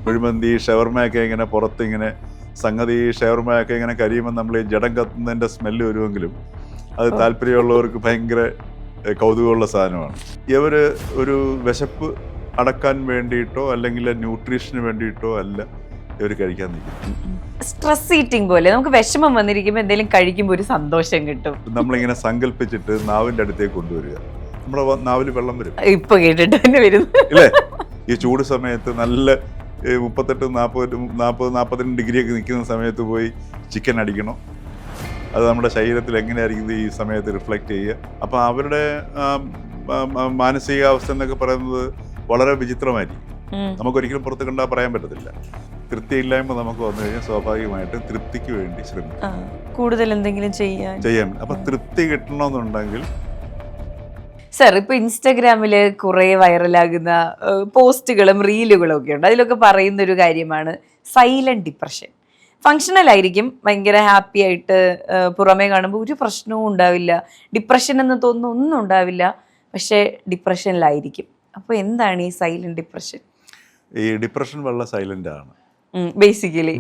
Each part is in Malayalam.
കുഴിമന്തി ഷവർമയൊക്കെ ഇങ്ങനെ പുറത്തിങ്ങനെ സംഗതി ഷവർമയൊക്കെ ഇങ്ങനെ കരിയുമ്പോൾ നമ്മൾ ഈ ജഡം കത്തുന്നതിൻ്റെ സ്മെല്ല് വരുമെങ്കിലും അത് താല്പര്യമുള്ളവർക്ക് ഭയങ്കര കൗതുകമുള്ള സാധനമാണ്. ഇവർ ഒരു വിശപ്പ് അടക്കാൻ വേണ്ടിയിട്ടോ അല്ലെങ്കിൽ ന്യൂട്രീഷന് വേണ്ടിയിട്ടോ അല്ല ഇവർ കഴിക്കാൻ നിൽക്കും. സ്ട്രെസ് ഈറ്റിംഗ് പോലെ നമുക്ക് വിഷമം വന്നിരിക്കുമ്പോൾ എന്തെങ്കിലും കഴിക്കുമ്പോൾ ഒരു സന്തോഷം കിട്ടും. നമ്മളിങ്ങനെ സങ്കല്പിച്ചിട്ട് നാവിൻ്റെ അടുത്തേക്ക് കൊണ്ടുവരിക, നമ്മുടെ നാവിൽ വെള്ളം വരും. ഇപ്പൊ കേട്ടിട്ട് തന്നെ വരുന്നു ഇല്ലേ? ഈ ചൂട് സമയത്ത് നല്ല 38-40-42 ഡിഗ്രിയൊക്കെ നിൽക്കുന്ന സമയത്ത് പോയി ചിക്കൻ അടിക്കണം. അത് നമ്മുടെ ശരീരത്തിൽ എങ്ങനെയായിരിക്കും ഈ സമയത്ത് റിഫ്ലക്റ്റ് ചെയ്യുക. അപ്പോൾ അവരുടെ മാനസികാവസ്ഥ എന്നൊക്കെ പറയുന്നത് വളരെ വിചിത്രമായിരിക്കും. നമുക്കൊരിക്കലും പുറത്ത് കണ്ടാൽ പറയാൻ പറ്റത്തില്ല. തൃപ്തിയില്ലായ്മ നമുക്ക് വന്നു കഴിഞ്ഞാൽ സ്വാഭാവികമായിട്ടും തൃപ്തിക്ക് വേണ്ടി ശ്രമിക്കും, കൂടുതൽ എന്തെങ്കിലും ചെയ്യാൻ. അപ്പൊ തൃപ്തി കിട്ടണമെന്നുണ്ടെങ്കിൽ സർ, ഇപ്പൊ ഇൻസ്റ്റഗ്രാമില് കുറെ വൈറലാകുന്ന പോസ്റ്റുകളും റീലുകളും ഒക്കെ ഉണ്ട്. അതിലൊക്കെ പറയുന്ന ഒരു കാര്യമാണ് സൈലന്റ് ഡിപ്രഷൻ. ഫങ്ഷണൽ ആയിരിക്കും, ഭയങ്കര ഹാപ്പി ആയിട്ട് പുറമേ കാണുമ്പോൾ ഒരു പ്രശ്നവും ഉണ്ടാവില്ല, ഡിപ്രഷൻ എന്ന് തോന്നുന്ന ഒന്നും ഉണ്ടാവില്ല, പക്ഷെ ഡിപ്രഷനിലായിരിക്കും. അപ്പോൾ എന്താണ് ഈ സൈലന്റ് ഡിപ്രഷൻ? ഈ ഡിപ്രഷൻ വളരെ സൈലന്റ് ആണ് ബേസിക്കലി.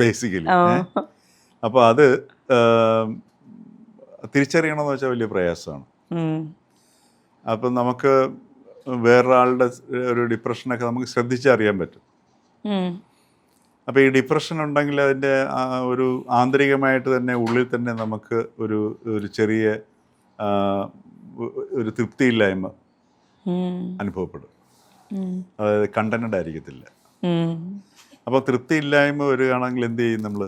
അപ്പോൾ അത് തിരിച്ചറിയണമെന്ന് വെച്ചാൽ വലിയ പ്രയാസമാണ്. അപ്പം നമുക്ക് വേറൊരാളുടെ ഒരു ഡിപ്രഷനൊക്കെ നമുക്ക് ശ്രദ്ധിച്ചറിയാൻ പറ്റും. അപ്പോൾ ഈ ഡിപ്രഷൻ ഉണ്ടെങ്കിൽ അതിൻ്റെ ഒരു ആന്തരികമായിട്ട് തന്നെ ഉള്ളിൽ തന്നെ നമുക്ക് ഒരു ചെറിയ ഒരു തൃപ്തിയില്ലായ്മ അനുഭവപ്പെടും. അതായത് കണ്ടന്റ് ആയിരിക്കത്തില്ല. അപ്പോൾ തൃപ്തിയില്ലായ്മ വരികയാണെങ്കിൽ എന്ത് ചെയ്യും നമ്മൾ?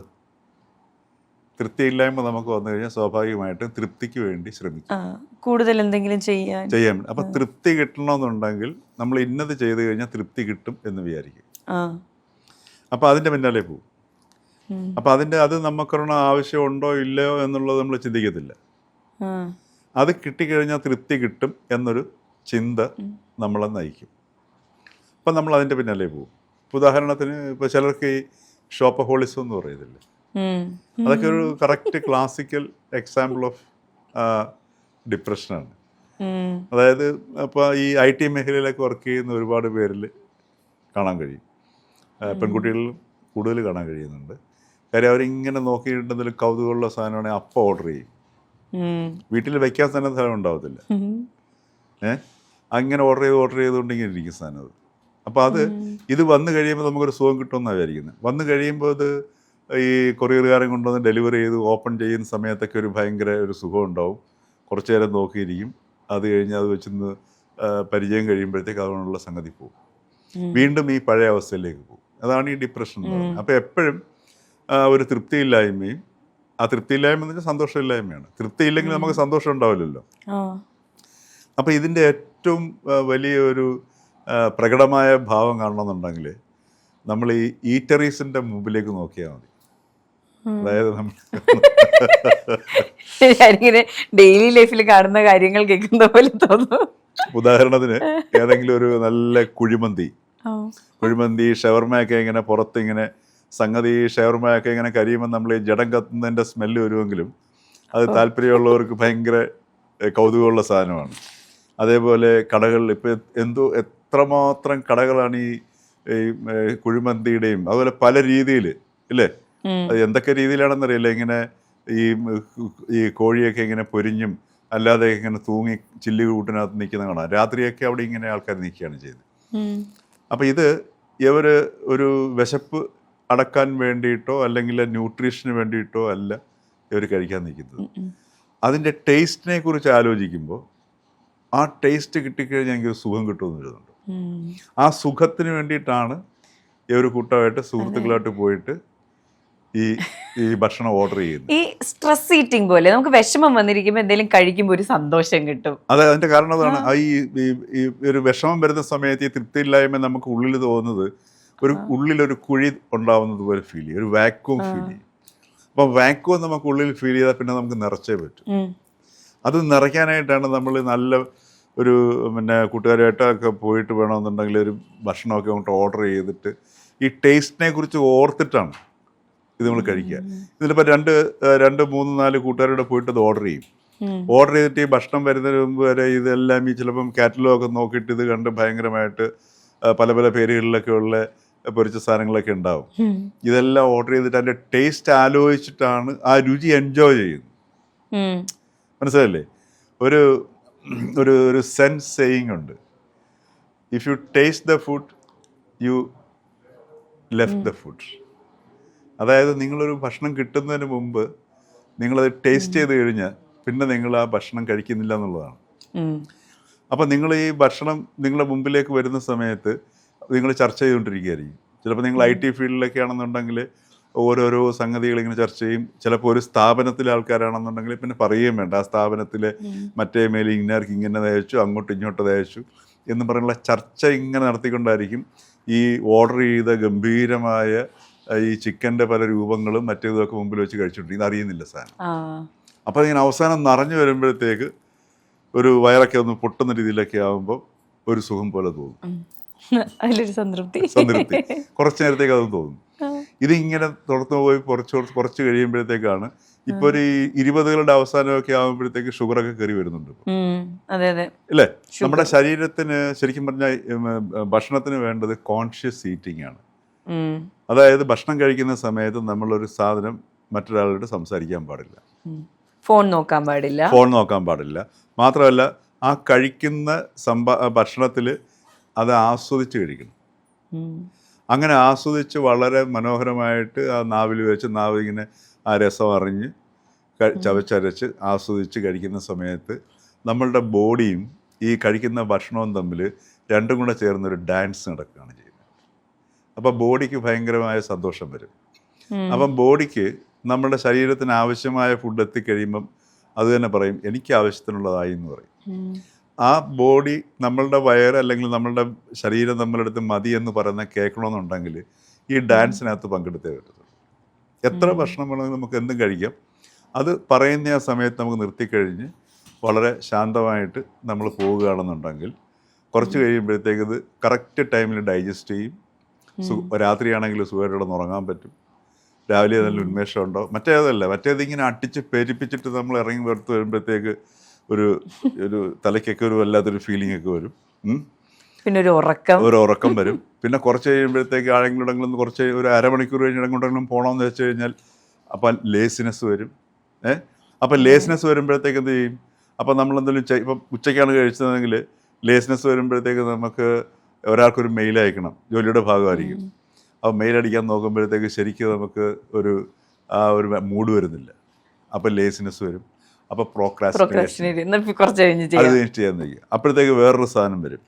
തൃപ്തിയില്ലായ്മ നമുക്ക് വന്നു കഴിഞ്ഞാൽ സ്വാഭാവികമായിട്ടും തൃപ്തിക്ക് വേണ്ടി ശ്രമിക്കും, കൂടുതൽ എന്തെങ്കിലും ചെയ്യാൻ. അപ്പം തൃപ്തി കിട്ടണമെന്നുണ്ടെങ്കിൽ നമ്മൾ ഇന്നത് ചെയ്ത് കഴിഞ്ഞാൽ തൃപ്തി കിട്ടും എന്ന് വിചാരിക്കും. അപ്പം അതിൻ്റെ പിന്നാലെ പോകും. അപ്പം അത് നമുക്കൊരെണ്ണം ആവശ്യമുണ്ടോ ഇല്ലയോ എന്നുള്ളത് നമ്മൾ ചിന്തിക്കത്തില്ല. അത് കിട്ടിക്കഴിഞ്ഞാൽ തൃപ്തി കിട്ടും എന്നൊരു ചിന്ത നമ്മളെ നയിക്കും. അപ്പം നമ്മൾ അതിൻ്റെ പിന്നാലെ പോകും. ഉദാഹരണത്തിന് ഇപ്പോൾ ചിലർക്ക് ഈ ഷോപ്പഹോളിസം എന്ന് പറയുന്നില്ലേ, അതൊക്കെ ഒരു കറക്റ്റ് ക്ലാസിക്കൽ എക്സാമ്പിൾ ഓഫ് ഡിപ്രഷനാണ്. അതായത് ഇപ്പോൾ ഈ IT മേഖലയിലൊക്കെ വർക്ക് ചെയ്യുന്ന ഒരുപാട് പേരിൽ കാണാൻ കഴിയും. പെൺകുട്ടികളിൽ കൂടുതൽ കാണാൻ കഴിയുന്നുണ്ട്. കാര്യം അവരിങ്ങനെ നോക്കിയിട്ടുണ്ടെങ്കിലും കൗതുകമുള്ള സാധനമാണെങ്കിൽ അപ്പം ഓർഡർ ചെയ്യും. വീട്ടിൽ വയ്ക്കാൻ തന്നെ സാധനം ഉണ്ടാവത്തില്ല. അങ്ങനെ ഓർഡർ ചെയ്തുകൊണ്ട് ഇങ്ങനെ ഇരിക്കും സാധനം അത്. അപ്പോൾ ഇത് വന്നു കഴിയുമ്പോൾ നമുക്കൊരു സുഖം കിട്ടുമെന്നാണ് വിചാരിക്കുന്നത്. വന്നു കഴിയുമ്പോൾ അത് ഈ കൊറിയറുകാരൻ കൊണ്ടുവന്ന് ഡെലിവറി ചെയ്ത് ഓപ്പൺ ചെയ്യുന്ന സമയത്തൊക്കെ ഒരു ഭയങ്കര ഒരു സുഖം ഉണ്ടാവും. കുറച്ച് നേരം നോക്കിയിരിക്കും. അത് കഴിഞ്ഞ് അത് വെച്ചൊന്ന് പരിചയം കഴിയുമ്പോഴത്തേക്ക് അതുകൊണ്ടുള്ള സംഗതി പോകും. വീണ്ടും ഈ പഴയ അവസ്ഥയിലേക്ക് പോകും. അതാണ് ഈ ഡിപ്രഷൻ എന്ന് പറയുന്നത്. അപ്പോൾ എപ്പോഴും ഒരു തൃപ്തിയില്ലായ്മയും, ആ തൃപ്തിയില്ലായ്മ എന്ന് വെച്ചാൽ സന്തോഷമില്ലായ്മയാണ്. തൃപ്തിയില്ലെങ്കിൽ നമുക്ക് സന്തോഷം ഉണ്ടാവില്ലല്ലോ. അപ്പോൾ ഇതിൻ്റെ ഏറ്റവും വലിയൊരു പ്രകടമായ ഭാവം കാണണമെന്നുണ്ടെങ്കിൽ നമ്മൾ ഈ ഈറ്ററീസിൻ്റെ മുമ്പിലേക്ക് നോക്കിയാൽ മതി. അതായത് നമ്മൾ ഡെയിലി ലൈഫിൽ കാണുന്ന കാര്യങ്ങൾ കേൾക്കുന്ന പോലെ തോന്നുന്നു. ഉദാഹരണത്തിന് ഏതെങ്കിലും ഒരു നല്ല കുഴിമന്തി ഷവർമയൊക്കെ ഇങ്ങനെ പുറത്തിങ്ങനെ സംഗതി ഷവർമയൊക്കെ ഇങ്ങനെ കരിയുമ്പോൾ നമ്മൾ ഈ ജഡം കത്തുന്നതിൻ്റെ സ്മെല്ല് വരുമെങ്കിലും അത് താല്പര്യമുള്ളവർക്ക് ഭയങ്കര കൗതുകമുള്ള സാധനമാണ്. അതേപോലെ കടകളിൽ ഇപ്പോൾ എത്രമാത്രം കടകളാണ് ഈ കുഴിമന്തിയുടെയും അതുപോലെ പല രീതിയിൽ ഇല്ലേ, അത് എന്തൊക്കെ രീതിയിലാണെന്നറിയില്ല. ഇങ്ങനെ ഈ കോഴിയൊക്കെ ഇങ്ങനെ പൊരിഞ്ഞും അല്ലാതെ ഇങ്ങനെ തൂങ്ങി ചില്ലി കൂട്ടിനകത്ത് നിൽക്കുന്ന കാണാം. രാത്രിയൊക്കെ അവിടെ ഇങ്ങനെ ആൾക്കാർ നിൽക്കുകയാണ് ചെയ്തത്. അപ്പം ഇവർ ഒരു വിശപ്പ് അടക്കാൻ വേണ്ടിയിട്ടോ അല്ലെങ്കിൽ ന്യൂട്രീഷന് വേണ്ടിയിട്ടോ അല്ല ഇവർ കഴിക്കാൻ നിൽക്കുന്നത്. അതിൻ്റെ ടേസ്റ്റിനെ കുറിച്ച് ആലോചിക്കുമ്പോൾ ആ ടേസ്റ്റ് കിട്ടിക്കഴിഞ്ഞാൽ എനിക്ക് സുഖം കിട്ടുമെന്ന് വരുന്നുണ്ട്. ആ സുഖത്തിന് വേണ്ടിയിട്ടാണ് ഇവർ കൂട്ടമായിട്ട് സുഹൃത്തുക്കളായിട്ട് പോയിട്ട് ഈ ഭക്ഷണം ഓർഡർ ചെയ്യുന്നത്. ഈ സ്ട്രെസ് ഈറ്റിംഗ് പോലെ നമുക്ക് വിഷമം വന്നിരിക്കുമ്പോൾ എന്തെങ്കിലും കഴിക്കുമ്പോൾ ഒരു സന്തോഷം കിട്ടും. അതെ, അതിന്റെ കാരണം അതാണ്. ഈ ഒരു വിഷമം വരുന്ന സമയത്ത് ഈ തൃപ്തിയില്ലായ്മ നമുക്ക് ഉള്ളിൽ തോന്നുന്നത് ഉള്ളിലൊരു കുഴി ഉണ്ടാവുന്നത് പോലെ ഫീൽ ചെയ്യും, ഒരു വാക്വം ഫീൽ ചെയ്യും. അപ്പം വാക്വം നമുക്ക് ഉള്ളിൽ ഫീൽ ചെയ്താൽ പിന്നെ നമുക്ക് നിറച്ചേ പറ്റും. അത് നിറയ്ക്കാനായിട്ടാണ് നമ്മൾ നല്ല ഒരു കൂട്ടുകാരായിട്ടൊക്കെ പോയിട്ട് വേണമെന്നുണ്ടെങ്കിൽ ഒരു ഭക്ഷണമൊക്കെ അങ്ങോട്ട് ഓർഡർ ചെയ്തിട്ട് ഈ ടേസ്റ്റിനെ കുറിച്ച് ഓർത്തിട്ടാണ് ഇത് നമ്മൾ കഴിക്കുക. ഇതിലിപ്പോൾ 2-3-4 കൂട്ടുകാരുടെ പോയിട്ട് അത് ഓർഡർ ചെയ്യും. ഓർഡർ ചെയ്തിട്ട് ഈ ഭക്ഷണം വരുന്നതിന് മുമ്പ് വരെ ഇതെല്ലാം ഈ ചിലപ്പം കാറ്റലോഗൊക്കെ നോക്കിയിട്ട് ഇത് കണ്ട് ഭയങ്കരമായിട്ട് പല പല പേരുകളിലൊക്കെ ഉള്ള പൊരിച്ച സാധനങ്ങളൊക്കെ ഉണ്ടാവും. ഇതെല്ലാം ഓർഡർ ചെയ്തിട്ട് അതിൻ്റെ ടേസ്റ്റ് ആലോചിച്ചിട്ടാണ് ആ രുചി എൻജോയ് ചെയ്യുന്നത്. മനസ്സിലല്ലേ? ഒരു ഒരു ഒരു സെൻസ് സേയിങ് ഉണ്ട്, if you taste the food U left the food. അതായത് നിങ്ങളൊരു ഭക്ഷണം കിട്ടുന്നതിന് മുമ്പ് നിങ്ങളത് ടേസ്റ്റ് ചെയ്ത് കഴിഞ്ഞാൽ പിന്നെ നിങ്ങൾ ആ ഭക്ഷണം കഴിക്കുന്നില്ല എന്നുള്ളതാണ്. അപ്പം നിങ്ങൾ ഈ ഭക്ഷണം നിങ്ങളുടെ മുമ്പിലേക്ക് വരുന്ന സമയത്ത് നിങ്ങൾ ചർച്ച ചെയ്തുകൊണ്ടിരിക്കുകയായിരിക്കും. ചിലപ്പോൾ നിങ്ങൾ IT ഫീൽഡിലൊക്കെ ആണെന്നുണ്ടെങ്കിൽ ഓരോരോ സംഗതികൾ ഇങ്ങനെ ചർച്ച ചെയ്യും. ചിലപ്പോൾ ഒരു സ്ഥാപനത്തിലെ ആൾക്കാരാണെന്നുണ്ടെങ്കിൽ പിന്നെ പറയുകയും വേണ്ട, ആ സ്ഥാപനത്തിലെ മറ്റേ മേലെ ഇന്നർക്ക് ഇങ്ങനെ തയ്ച്ചു, അങ്ങോട്ട് ഇങ്ങോട്ട് തയ്ച്ചു എന്ന് പറഞ്ഞുള്ള ചർച്ച ഇങ്ങനെ നടത്തിക്കൊണ്ടായിരിക്കും ഈ ഓർഡർ ചെയ്ത ഗംഭീരമായ ഈ ചിക്കൻ്റെ പല രൂപങ്ങളും മറ്റേതൊക്കെ മുമ്പിൽ വെച്ച് കഴിച്ചുകൊണ്ടിരിക്കും. അറിയുന്നില്ല സാധനം. അപ്പോൾ ഇങ്ങനെ അവസാനം നിറഞ്ഞു വരുമ്പോഴത്തേക്ക് ഒരു വയറൊക്കെ ഒന്ന് പൊട്ടുന്ന രീതിയിലൊക്കെ ആകുമ്പോൾ ഒരു സുഖം പോലെ തോന്നും, അതിലൊരു സംതൃപ്തി. കുറച്ച് നേരത്തേക്ക് അത് തോന്നും. ഇതിങ്ങനെ തുടർന്നു പോയി കുറച്ച് കഴിയുമ്പോഴത്തേക്കാണ് ഇപ്പൊ ഒരു 20കളുടെ അവസാനമൊക്കെ ആകുമ്പോഴത്തേക്ക് ഷുഗറൊക്കെ കയറി വരുന്നുണ്ട് അല്ലേ? നമ്മുടെ ശരീരത്തിന് ശരിക്കും പറഞ്ഞാൽ ഭക്ഷണത്തിന് വേണ്ടത് കോൺഷ്യസ് ഈറ്റിംഗ് ആണ്. അതായത് ഭക്ഷണം കഴിക്കുന്ന സമയത്ത് നമ്മളൊരു സാധനം മറ്റൊരാളോട് സംസാരിക്കാൻ പാടില്ല, ഫോൺ നോക്കാൻ പാടില്ല. മാത്രമല്ല ആ കഴിക്കുന്ന ഭക്ഷണത്തിൽ അത് ആസ്വദിച്ച് കഴിക്കണം. അങ്ങനെ ആസ്വദിച്ച് വളരെ മനോഹരമായിട്ട് ആ നാവിൽ വെച്ച് നാവ് ഇങ്ങനെ ആ രസം അറിഞ്ഞ് ചവച്ചരച്ച് ആസ്വദിച്ച് കഴിക്കുന്ന സമയത്ത് നമ്മളുടെ ബോഡിയും ഈ കഴിക്കുന്ന ഭക്ഷണവും തമ്മിൽ രണ്ടും കൂടെ ചേർന്നൊരു ഡാൻസ് നടക്കുകയാണ് ചെയ്യുന്നത്. അപ്പം ബോഡിക്ക് ഭയങ്കരമായ സന്തോഷം വരും. അപ്പം ബോഡിക്ക് നമ്മുടെ ശരീരത്തിന് ആവശ്യമായ ഫുഡ് എത്തിക്കഴിയുമ്പം അത് തന്നെ പറയും എനിക്ക് ആവശ്യത്തിനുള്ളതായി എന്ന് പറയും. ആ ബോഡി നമ്മളുടെ വയറ് അല്ലെങ്കിൽ നമ്മളുടെ ശരീരം നമ്മളെടുത്ത് മതി എന്ന് പറയുന്ന കേൾക്കണമെന്നുണ്ടെങ്കിൽ ഈ ഡാൻസിനകത്ത് പങ്കെടുത്തേ പറ്റത്തുള്ളൂ. എത്ര ഭക്ഷണം വേണമെങ്കിൽ നമുക്ക് എന്തും കഴിക്കാം. അത് പറയുന്ന ആ സമയത്ത് നമുക്ക് നിർത്തിക്കഴിഞ്ഞ് വളരെ ശാന്തമായിട്ട് നമ്മൾ പോവുകയാണെന്നുണ്ടെങ്കിൽ കുറച്ച് കഴിയുമ്പോഴത്തേക്ക് ഇത് കറക്റ്റ് ടൈമിൽ ഡൈജസ്റ്റ് ചെയ്യും. രാത്രിയാണെങ്കിൽ സുഖമായിട്ട് ഉറങ്ങാൻ പറ്റും. രാവിലെ നല്ല ഉന്മേഷം ഉണ്ടോ. മറ്റേതിങ്ങനെ അടിച്ച് പെരിപ്പിച്ചിട്ട് നമ്മൾ ഇറങ്ങി പുറത്ത് വരുമ്പോഴത്തേക്ക് ഒരു തലയ്ക്കൊക്കെ ഒരു വല്ലാത്തൊരു ഫീലിംഗ് ഒക്കെ വരും. പിന്നെ ഒരു ഉറക്കം വരും. പിന്നെ കുറച്ച് കഴിയുമ്പോഴത്തേക്ക് ആരെങ്കിലും കുറച്ച് ഒരു അരമണിക്കൂർ കഴിഞ്ഞിടങ്ങോട്ടെങ്കിലും പോകണമെന്ന് വെച്ച് കഴിഞ്ഞാൽ അപ്പം ലേസിനെസ് വരും. അപ്പം ലേസിനെസ് വരുമ്പോഴത്തേക്ക് എന്ത് ചെയ്യും? അപ്പം നമ്മളെന്തെങ്കിലും ഇപ്പം ഉച്ചയ്ക്കാണ് കഴിച്ചതെങ്കിൽ ലേസിനെസ് വരുമ്പോഴത്തേക്ക് നമുക്ക് ഒരാൾക്കൊരു മെയിൽ അയക്കണം, ജോലിയുടെ ഭാഗമായിരിക്കും. അപ്പോൾ മെയിൽ അടിക്കാൻ നോക്കുമ്പോഴത്തേക്ക് ശരിക്കും നമുക്ക് ഒരു മൂഡ് വരുന്നില്ല. അപ്പം ലേസിനെസ് വരും. അപ്പോൾ പ്രോക്രാസ്റ്റിനേഷൻ അത് ചെയ്യാൻ കഴിയും. അപ്പോഴത്തേക്ക് വേറൊരു സാധനം വരും.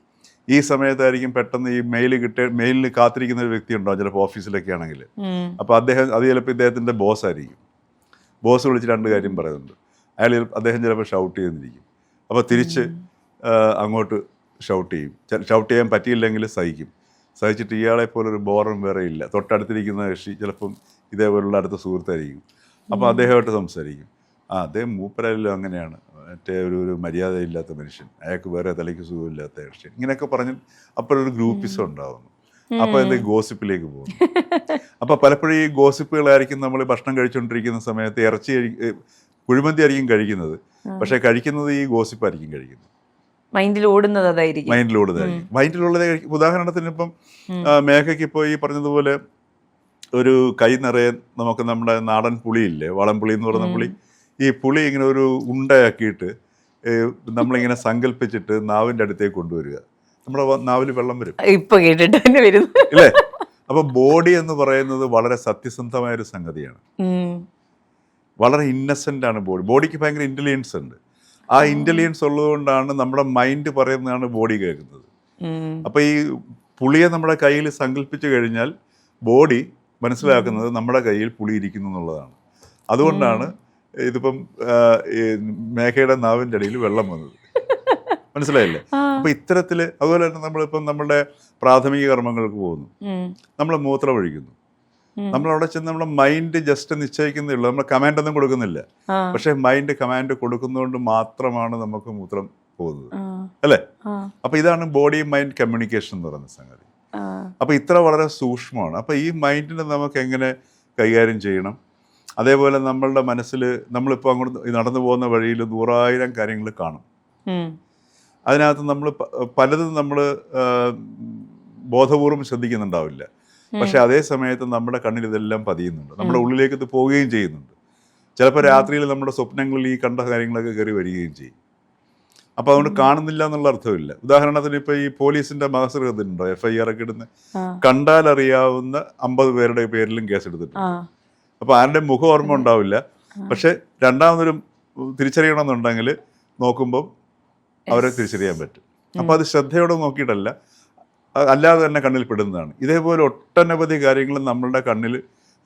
ഈ സമയത്തായിരിക്കും പെട്ടെന്ന് ഈ മെയിലിന് കാത്തിരിക്കുന്ന ഒരു വ്യക്തി ഉണ്ടാവും, ചിലപ്പോൾ ഓഫീസിലൊക്കെ ആണെങ്കിൽ. അപ്പോൾ അത് ചിലപ്പോൾ ഇദ്ദേഹത്തിൻ്റെ ബോസ് ആയിരിക്കും. ബോസ് വിളിച്ച് 2 കാര്യം പറയുന്നുണ്ട്. അദ്ദേഹം ചിലപ്പോൾ ഷൗട്ട് ചെയ്യുന്നിരിക്കും. അപ്പോൾ തിരിച്ച് അങ്ങോട്ട് ഷൗട്ട് ചെയ്യും. ഷൗട്ട് ചെയ്യാൻ പറ്റിയില്ലെങ്കിൽ സഹിച്ചിട്ട് ഇയാളെപ്പോലൊരു ബോറും വേറെ ഇല്ല. തൊട്ടടുത്തിരിക്കുന്ന കക്ഷി ചിലപ്പം ഇതേപോലുള്ള അടുത്ത സുഹൃത്തായിരിക്കും. അപ്പോൾ അദ്ദേഹമായിട്ട് സംസാരിക്കും. അദ്ദേഹം മൂപ്പരല്ലോ അങ്ങനെയാണ്, മറ്റേ ഒരു മര്യാദയില്ലാത്ത മനുഷ്യൻ, അയാൾക്ക് വേറെ തലയ്ക്ക് സുഖമില്ലാത്ത കക്ഷി, ഇങ്ങനെയൊക്കെ പറഞ്ഞ് അപ്പോഴൊരു ഗ്രൂപ്പിസം ഉണ്ടാവുന്നു. അപ്പോൾ ഗോസിപ്പിലേക്ക് പോകുന്നു. അപ്പോൾ പലപ്പോഴും ഈ ഗോസിപ്പുകളായിരിക്കും നമ്മൾ ഭക്ഷണം കഴിച്ചുകൊണ്ടിരിക്കുന്ന സമയത്ത് കുഴിമന്തി ആയിരിക്കും കഴിക്കുന്നത്, പക്ഷേ കഴിക്കുന്നത് ഈ ഗോസിപ്പായിരിക്കും കഴിക്കുന്നത്. മൈൻഡിൽ ഓടുന്നത് ഉദാഹരണത്തിന് ഇപ്പം മേഘയ്ക്ക് ഇപ്പോൾ ഈ പറഞ്ഞതുപോലെ ഒരു കൈ നിറയെ നമുക്ക് നമ്മുടെ നാടൻ പുളിയില്ലേ, വളംപുളി എന്ന് പറയുന്ന പുളി, ഈ പുളി ഇങ്ങനെ ഒരു ഉണ്ടയാക്കിയിട്ട് നമ്മളിങ്ങനെ സങ്കല്പിച്ചിട്ട് നാവിൻ്റെ അടുത്തേക്ക് കൊണ്ടുവരിക. നമ്മുടെ നാവിൽ വെള്ളം വരും. ഇപ്പൊ കേട്ടിട്ട് ഇല്ലേ? അപ്പൊ ബോഡി എന്ന് പറയുന്നത് വളരെ സത്യസന്ധമായൊരു സംഗതിയാണ്. വളരെ ഇന്നസെന്റ് ആണ് ബോഡിക്ക് ഭയങ്കര ഇന്റലിജൻസ് ഉണ്ട്. ആ ഇന്റലിജൻസ് ഉള്ളതുകൊണ്ടാണ് നമ്മുടെ മൈൻഡ് പറയുന്നതാണ് ബോഡി കേൾക്കുന്നത്. അപ്പൊ ഈ പുളിയെ നമ്മുടെ കയ്യിൽ സങ്കല്പിച്ചു കഴിഞ്ഞാൽ ബോഡി മനസ്സിലാക്കുന്നത് നമ്മുടെ കയ്യിൽ പുളി ഇരിക്കുന്നു എന്നുള്ളതാണ്. അതുകൊണ്ടാണ് ഇതിപ്പം മേഘയുടെ നാവിൻ്റെ അടിയിൽ വെള്ളം വന്നത്. മനസ്സിലായില്ലേ? അപ്പൊ ഇത്തരത്തില് അതുപോലെ തന്നെ നമ്മളിപ്പം നമ്മുടെ പ്രാഥമിക കർമ്മങ്ങൾക്ക് പോകുന്നു, നമ്മൾ മൂത്രം ഒഴിക്കുന്നു, നമ്മളവിടെ ചെന്ന് നമ്മുടെ മൈൻഡ് ജസ്റ്റ് നിശ്ചയിക്കുന്നേ ഉള്ളൂ, നമ്മൾ കമാൻഡ് ഒന്നും കൊടുക്കുന്നില്ല. പക്ഷെ മൈൻഡ് കമാൻഡ് കൊടുക്കുന്നതുകൊണ്ട് മാത്രമാണ് നമുക്ക് മൂത്രം പോകുന്നത്, അല്ലേ? അപ്പൊ ഇതാണ് ബോഡി മൈൻഡ് കമ്മ്യൂണിക്കേഷൻ എന്ന് പറയുന്ന സംഗതി. അപ്പൊ ഇത്ര വളരെ സൂക്ഷ്മമാണ്. അപ്പൊ ഈ മൈൻഡിനെ നമുക്ക് എങ്ങനെ കൈകാര്യം ചെയ്യണം? അതേപോലെ നമ്മളുടെ മനസ്സിൽ നമ്മളിപ്പോൾ അങ്ങോട്ട് നടന്നു പോകുന്ന വഴിയിൽ 100,000 കാര്യങ്ങൾ കാണും. അതിനകത്ത് നമ്മൾ പലതും നമ്മൾ ബോധപൂർവം ശ്രദ്ധിക്കുന്നുണ്ടാവില്ല. പക്ഷെ അതേ സമയത്ത് നമ്മുടെ കണ്ണിൽ ഇതെല്ലാം പതിയുന്നുണ്ട്, നമ്മുടെ ഉള്ളിലേക്ക് ഇത് പോവുകയും ചെയ്യുന്നുണ്ട്. ചിലപ്പോൾ രാത്രിയിൽ നമ്മുടെ സ്വപ്നങ്ങളിൽ ഈ കണ്ട കാര്യങ്ങളൊക്കെ കയറി വരികയും ചെയ്യും. അപ്പോൾ അതുകൊണ്ട് കാണുന്നില്ല എന്നുള്ള അർത്ഥമില്ല. ഉദാഹരണത്തിന് ഇപ്പോൾ ഈ പോലീസിന്റെ മഹസർ ഇതിലുണ്ടോ, FIR ഒക്കെ ഇടുന്ന, കണ്ടാൽ അറിയാവുന്ന 50 പേരുടെ പേരിലും കേസെടുത്തിട്ടുണ്ട്. അപ്പോൾ ആരുടെ മുഖം ഓർമ്മ ഉണ്ടാവില്ല, പക്ഷെ രണ്ടാമതൊരു തിരിച്ചറിയണമെന്നുണ്ടെങ്കിൽ നോക്കുമ്പോൾ അവരെ തിരിച്ചറിയാൻ പറ്റും. അപ്പോൾ അത് ശ്രദ്ധയോടെ നോക്കിയിട്ടല്ല, അല്ലാതെ തന്നെ കണ്ണിൽ പെടുന്നതാണ്. ഇതേപോലെ ഒട്ടനവധി കാര്യങ്ങൾ നമ്മളുടെ കണ്ണിൽ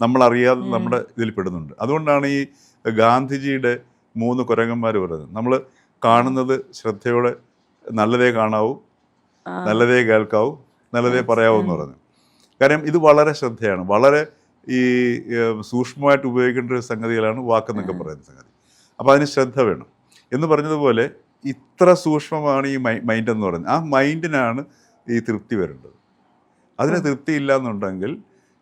നമ്മളറിയാതെ നമ്മുടെ ഇതിൽ പെടുന്നുണ്ട്. അതുകൊണ്ടാണ് ഈ ഗാന്ധിജിയുടെ 3 കുരങ്ങന്മാർ പറയുന്നത്, നമ്മൾ കാണുന്നത് ശ്രദ്ധയോടെ നല്ലതേ കാണാവൂ, നല്ലതേ കേൾക്കാവൂ, നല്ലതേ പറയാവൂ എന്ന് പറഞ്ഞു. കാര്യം ഇത് വളരെ ശ്രദ്ധയാണ്, വളരെ ഈ സൂക്ഷ്മമായിട്ട് ഉപയോഗിക്കേണ്ട ഒരു സംഗതികളാണ് വാക്കെന്നൊക്കെ പറയുന്ന സംഗതി. അപ്പോൾ അതിന് ശ്രദ്ധ വേണം. എന്ന് പറഞ്ഞതുപോലെ ഇത്ര സൂക്ഷ്മമാണ് ഈ മൈൻഡ് എന്ന് പറയുന്നത്. ആ മൈൻഡിനാണ് ഈ തൃപ്തി വരേണ്ടത്. അതിന് തൃപ്തി ഇല്ല എന്നുണ്ടെങ്കിൽ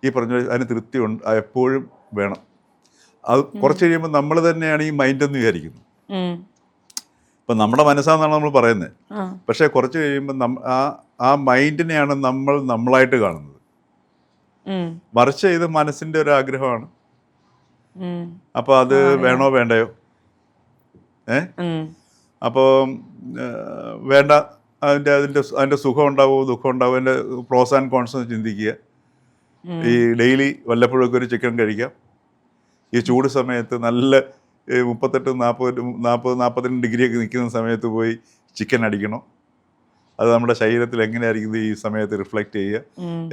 ഈ പറഞ്ഞ അതിന് തൃപ്തി എപ്പോഴും വേണം. അത് കുറച്ച് കഴിയുമ്പോൾ നമ്മൾ തന്നെയാണ് ഈ മൈൻഡെന്ന് വിചാരിക്കുന്നത്. ഇപ്പം നമ്മുടെ മനസ്സാണെന്നാണ് നമ്മൾ പറയുന്നത്, പക്ഷേ കുറച്ച് കഴിയുമ്പോൾ ആ മൈൻഡിനെയാണ് നമ്മൾ നമ്മളായിട്ട് കാണുന്നത്. മറിച്ച് ഇത് മനസ്സിൻ്റെ ഒരു ആഗ്രഹമാണ്. അപ്പോൾ അത് വേണോ വേണ്ടയോ, അപ്പോൾ വേണ്ട, അതിൻ്റെ സുഖം ഉണ്ടാവുമോ ദുഃഖം ഉണ്ടാവുമോ, അതിൻ്റെ പ്രോസ് ആൻഡ് കോൺസ് ചിന്തിക്കുക. ഈ ഡെയിലി വല്ലപ്പോഴൊക്കെ ഒരു ചിക്കൻ കഴിക്കാം. ഈ ചൂട് സമയത്ത് നല്ല 38-40-42 ഡിഗ്രിയൊക്കെ നിൽക്കുന്ന സമയത്ത് പോയി ചിക്കൻ അടിക്കണം. അത് നമ്മുടെ ശരീരത്തിൽ എങ്ങനെയായിരിക്കും ഈ സമയത്ത് റിഫ്ലക്റ്റ് ചെയ്യുക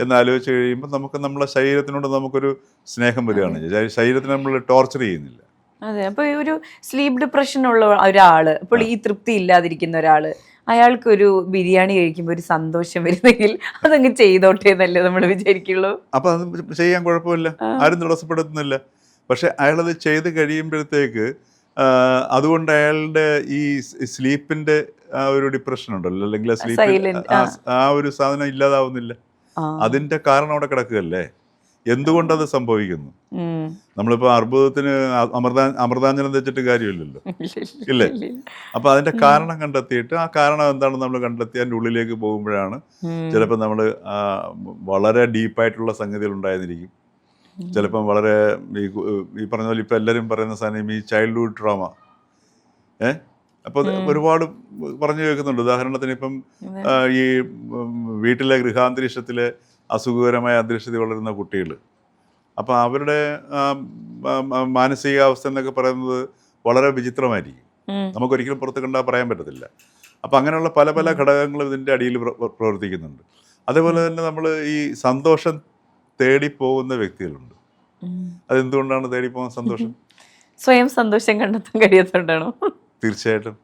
എന്നാലോചിച്ച് കഴിയുമ്പോൾ നമുക്ക് നമ്മളെ ശരീരത്തിനോട് നമുക്കൊരു സ്നേഹം വരികയാണ്. ശരീരത്തിന് നമ്മൾ ടോർച്ചർ ചെയ്യുന്നില്ല. അതെ. അപ്പൊ ഈ ഒരു സ്ലീപ്പ് ഡിപ്രഷൻ ഉള്ള ഒരാള്, അപ്പോൾ ഈ തൃപ്തി ഇല്ലാതിരിക്കുന്ന ഒരാള്, അയാൾക്കൊരു ബിരിയാണി കഴിക്കുമ്പോൾ ഒരു സന്തോഷം വരുന്നെങ്കിൽ അതങ്ങ് ചെയ്തോട്ടെ എന്നല്ലേ നമ്മൾ വിചാരിക്കുള്ളൂ. അപ്പൊ അത് ചെയ്യാൻ കുഴപ്പമില്ല, ആരും തടസ്സപ്പെടുത്തുന്നില്ല. പക്ഷെ അയാളത് ചെയ്ത് കഴിയുമ്പോഴത്തേക്ക് അതുകൊണ്ട് അയാളുടെ ഈ സ്ലീപ്പിന്റെ ആ ഒരു ഡിപ്രഷൻ ഉണ്ടല്ലോ, അല്ലെങ്കിൽ ആ ഒരു സാധനം ഇല്ലാതാവുന്നില്ല. അതിന്റെ കാരണം അവിടെ കിടക്കുകയല്ലേ. എന്തുകൊണ്ടത് സംഭവിക്കുന്നു? നമ്മളിപ്പോ അർബുദത്തിന് അമൃതാഞ്ജനം തെച്ചിട്ട് കാര്യമില്ലല്ലോ, ഇല്ലേ? അപ്പൊ അതിന്റെ കാരണം കണ്ടെത്തിയിട്ട് ആ കാരണം എന്താണെന്ന് നമ്മൾ കണ്ടെത്തി അതിൻ്റെ ഉള്ളിലേക്ക് പോകുമ്പോഴാണ് ചിലപ്പോൾ നമ്മൾ വളരെ ഡീപ്പായിട്ടുള്ള സംഗതികൾ ഉണ്ടായിരുന്നിരിക്കും. ചിലപ്പം വളരെ ഈ പറഞ്ഞ പോലെ ഇപ്പം എല്ലാവരും പറയുന്ന സാധനം ഈ ചൈൽഡ്ഹുഡ് ട്രോമ. അപ്പോൾ ഒരുപാട് പറഞ്ഞു കേൾക്കുന്നുണ്ട്. ഉദാഹരണത്തിന് ഇപ്പം ഈ വീട്ടിലെ ഗൃഹാന്തരീക്ഷത്തിലെ അസുഖകരമായ അന്തരീക്ഷത്തിൽ വളരുന്ന കുട്ടികൾ, അപ്പോൾ അവരുടെ മാനസികാവസ്ഥ എന്നൊക്കെ പറയുന്നത് വളരെ വിചിത്രമായിരിക്കും. നമുക്കൊരിക്കലും പുറത്ത് കണ്ടാൽ പറയാൻ പറ്റത്തില്ല. അപ്പം അങ്ങനെയുള്ള പല പല ഘടകങ്ങളും ഇതിൻ്റെ അടിയിൽ പ്രവർത്തിക്കുന്നുണ്ട്. അതേപോലെ തന്നെ നമ്മൾ ഈ സന്തോഷം തേടിപ്പോകുന്ന വ്യക്തികളുണ്ട്. അതെന്തുകൊണ്ടാണ് തേടിപ്പോകുന്ന സന്തോഷം? സ്വയം സന്തോഷം കണ്ടെത്താൻ കഴിയാത്തതുകൊണ്ടാണോ? തീർച്ചയായിട്ടും.